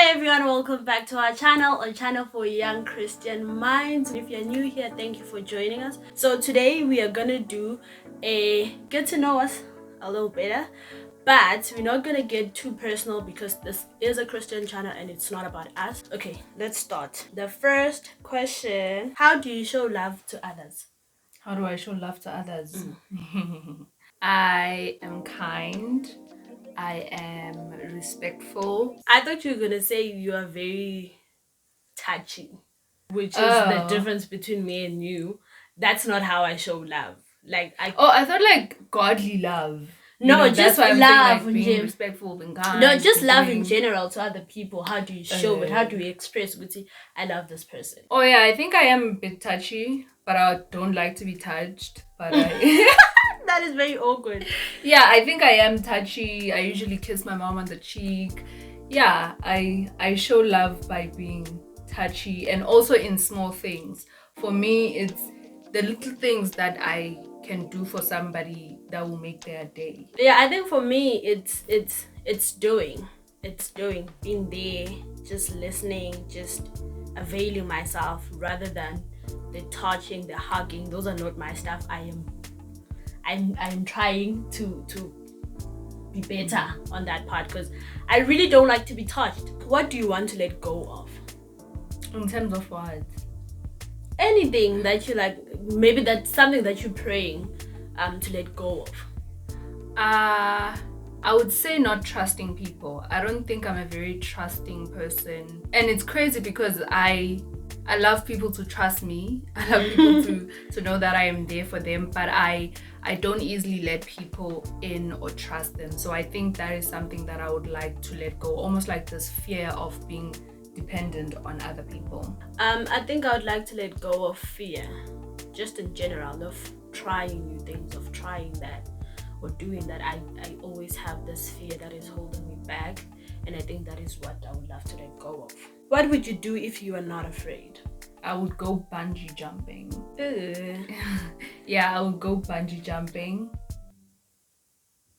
Hi everyone, welcome back to our channel for young Christian minds. If you're new here, thank you for joining us. So today we are gonna do a get to know us a little better, but we're not gonna get too personal because this is a Christian channel and it's not about us. Okay, let's start. The first question: how do you show love to others? How do I show love to others? I am kind. I am respectful. I thought you were gonna say you are very touchy, which is the difference between me and you. That's not how I show love. I thought like godly love. No, That's just why I'm love saying like in being general. respectful, being kind. No, just love in forgiving. general to other people. How do you show it? How do you express I love this person? Oh yeah, I think I am a bit touchy, but I don't like to be touched. But That is very awkward. Yeah, I think I am touchy. I usually kiss my mom on the cheek. Yeah, I show love by being touchy and also in small things. For me, it's the little things that I can do for somebody that will make their day. Yeah, I think for me it's doing. It's doing. Being there, just listening, just availing myself rather than the touching, the hugging. Those are not my stuff. I'm trying to be better on that part because I really don't like to be touched. What do you want to let go of? In terms of what? Anything that you like, maybe that's something that you're praying to let go of. I would say not trusting people. I don't think I'm a very trusting person. And it's crazy because I love people to trust me. I love people to know that I am there for them, but I don't easily let people in or trust them. So I think that is something that I would like to let go, almost like this fear of being dependent on other people. I think I would like to let go of fear, just in general, of trying new things, of trying that or doing that. I always have this fear that is holding me back, and I think that is what I would love to let go of. What would you do if you are not afraid? I would go bungee jumping. Yeah, I would go bungee jumping.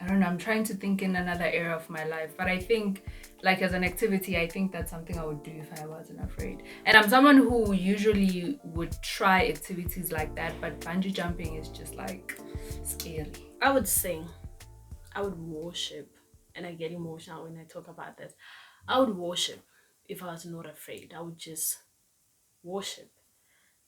I don't know, I'm trying to think in another area of my life, but I think like as an activity, I think that's something I would do if I wasn't afraid. And I'm someone who usually would try activities like that, but bungee jumping is just like scary. I would sing. I would worship, and I get emotional when I talk about this. I would worship if I was not afraid. I would just worship,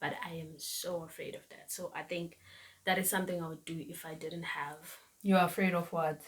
but I am so afraid of that. So I think that is something I would do if I didn't have. You're afraid of what?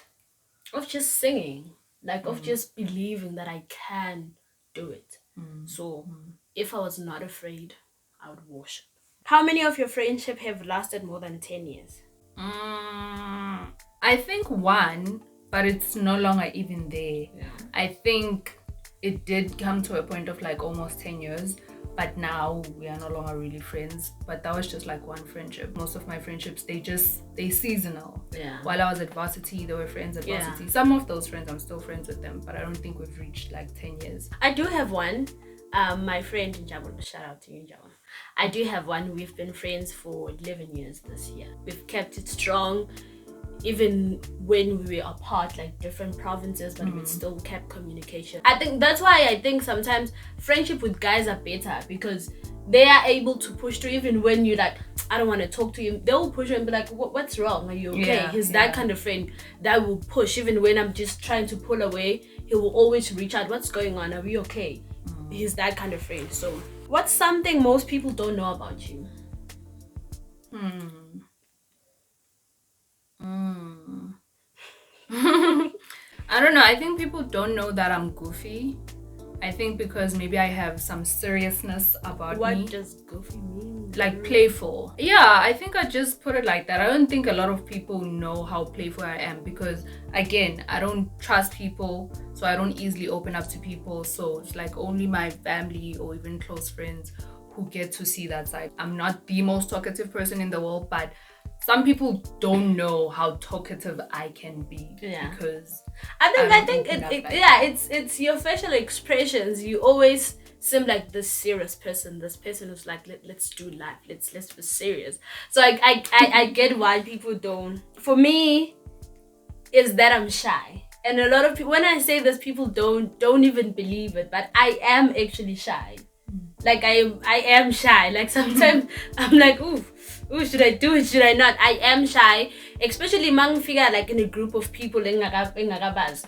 Of just singing, like of just believing that I can do it. So if I was not afraid, I would worship. How many of your friendship have lasted more than 10 years? I think one, but it's no longer even there. I think it did come to a point of like almost 10 years, but now we are no longer really friends. But that was just like one friendship. Most of my friendships, they seasonal. While I was at varsity, they were friends at varsity. Some of those friends, I'm still friends with them, but I don't think we've reached like 10 years. I do have one. My friend Njabon, shout out to you, Njabon. I do have one. We've been friends for 11 years this year. We've kept it strong, even when we were apart, like different provinces, but we still kept communication. I think that's why I think sometimes friendship with guys are better because they are able to push through even when you're like, I don't want to talk to you. They'll push you and be like, what's wrong? Are you okay? He's that kind of friend that will push even when I'm just trying to pull away. He will always reach out. What's going on? Are we okay? He's that kind of friend. So what's something most people don't know about you? I don't know. I think people don't know that I'm goofy. I think because maybe I have some seriousness about me. What does goofy mean? Like playful. Yeah, I think I just put it like that. I don't think a lot of people know how playful I am because again, I don't trust people, so I don't easily open up to people. So it's like only my family or even close friends who get to see that side. I'm not the most talkative person in the world, but some people don't know how talkative I can be because I think it's your facial expressions. You always seem like this serious person. This person who's like, let's do life. Let's be serious. So I get why people don't. For me, is that I'm shy. And a lot of people, when I say this, people don't even believe it, but I am actually shy. Like I am shy. Like sometimes I'm like, ooh, should I do it? Should I not? I am shy, especially among figure like in a group of people in Ngagabaz.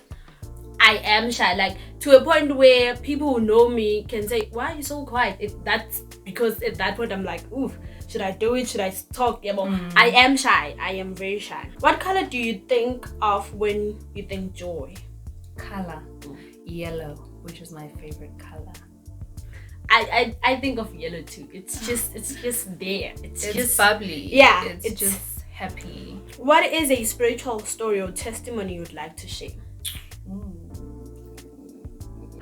I am shy, like to a point where people who know me can say, "Why are you so quiet?" That's because at that point I'm like, "Ooh, should I do it? Should I talk?" Yeah, but I am shy. I am very shy. What color do you think of when you think joy? Color. Yellow, which is my favorite color. I think of yellow too. It's just there. It's just bubbly. Yeah, It's just happy. What is a spiritual story or testimony you'd like to share?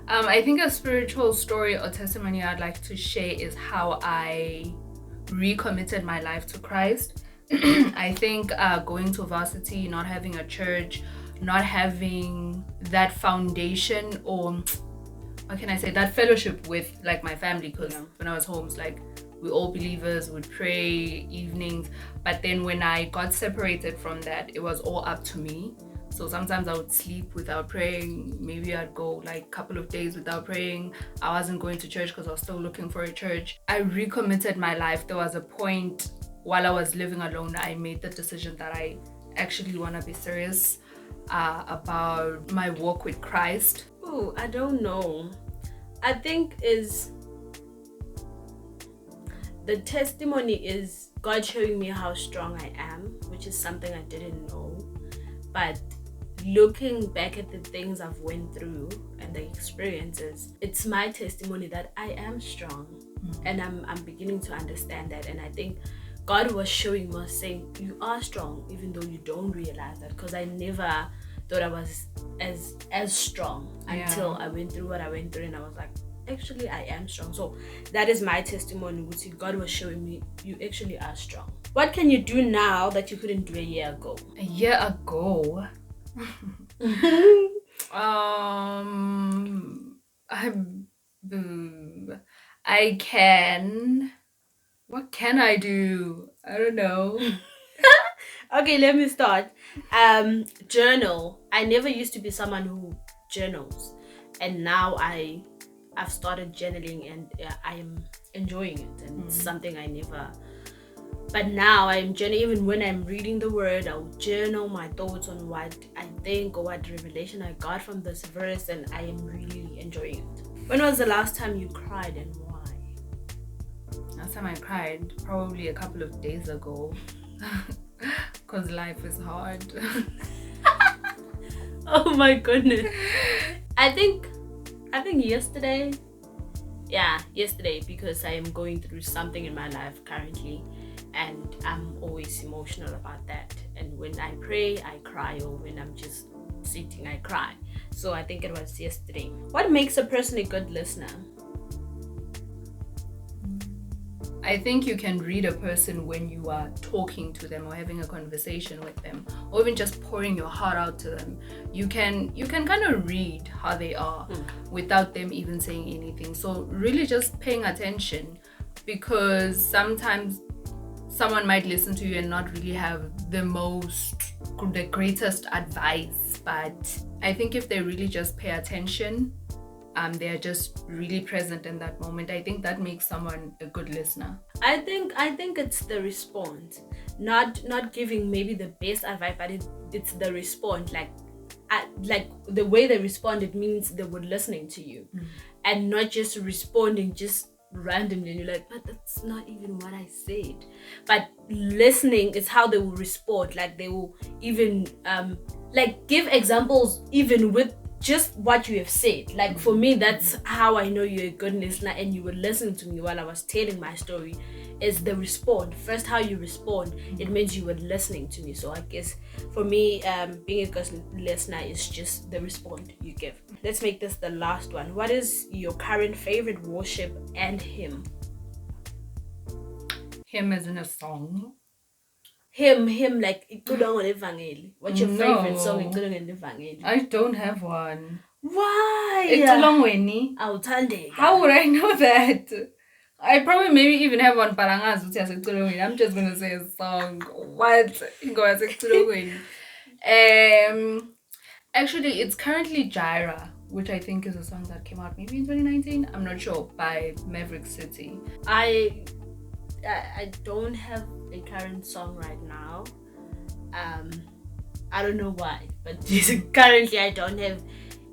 I think a spiritual story or testimony I'd like to share is how I recommitted my life to Christ. I think going to varsity, not having a church, not having that foundation, or how can I say, that fellowship with like my family, because when I was home, it's like we all believers, would pray evenings, but then when I got separated from that, it was all up to me. So sometimes I would sleep without praying. Maybe I'd go like a couple of days without praying. I wasn't going to church because I was still looking for a church. I recommitted my life. There was a point while I was living alone, I made the decision that I actually want to be serious about my walk with Christ. Oh, I don't know. I think the testimony is God showing me how strong I am, which is something I didn't know. But looking back at the things I've went through and the experiences, it's my testimony that I am strong. And I'm beginning to understand that. And I think God was showing me, saying, you are strong, even though you don't realize that. Because I never thought I was as strong until I went through what I went through, and I was like, actually I am strong. So that is my testimony, which God was showing me, you actually are strong. What can you do now that you couldn't do a year ago? A year ago? I can. What can I do? I don't know. Okay, let me start. Journal. I never used to be someone who journals, and now I've started journaling, and I am enjoying it, and it's something I never. But now I'm journaling. Even when I'm reading the word, I'll journal my thoughts on what I think or what revelation I got from this verse, and I am really enjoying it. When was the last time you cried, and why? Last time I cried, probably a couple of days ago. Because life is hard. Oh my goodness. I think yesterday. Yeah, yesterday, because I am going through something in my life currently, and I'm always emotional about that. And when I pray, I cry, or when I'm just sitting, I cry. So I think it was yesterday. What makes a person a good listener? I think you can read a person when you are talking to them or having a conversation with them, or even just pouring your heart out to them. You can kind of read how they are without them even saying anything. So really just paying attention, because sometimes someone might listen to you and not really have the greatest advice, but I think if they really just pay attention, they're just really present in that moment, I think that makes someone a good listener. I think it's the response, not giving maybe the best advice, but it's the response. Like the way they respond, it means they were listening to you, and not just responding just randomly, and you're like, but that's not even what I said. But listening is how they will respond. Like they will even like give examples even with just what you have said. Like for me, that's how I know you're a good listener, and you were listening to me while I was telling my story. Is the respond first, how you respond, it means you were listening to me. So I guess for me, being a good listener is just the response you give. Let's make this the last one. What is your current favorite worship and hymn? Hymn as in a song? Hymn like iculwa ngevangeli. What's your favorite song iculwa ngevangeli? I don't have one. Why? Awuthandeka. How would I know that? I probably maybe even have one, but I'm just gonna say a song. What? Actually, it's currently Gyra, which I think is a song that came out maybe in 2019. I'm not sure, by Maverick City. I don't have a current song right now. I don't know why, but currently I don't have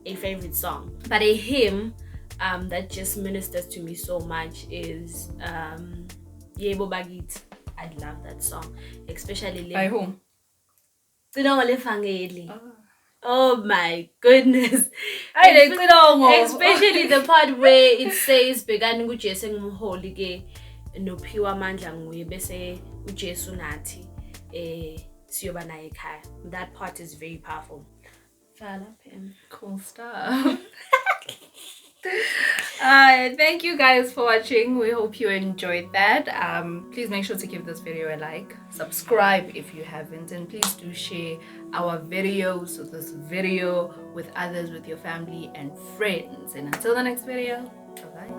a favorite song. But a hymn that just ministers to me so much is Yebo Bagit. I love that song, especially By whom? Oh my goodness. Ay, Especially the part where it says begani kuJesu engumholi ke nophiwa amandla nguye bese uJesu nathi siyoba naye ekhaya. That part is very powerful. Cool stuff. Thank you guys for watching. We hope you enjoyed that. Please make sure to give this video a like, subscribe if you haven't, and please do share our videos, so this video, with others, with your family and friends. And until the next video, bye bye.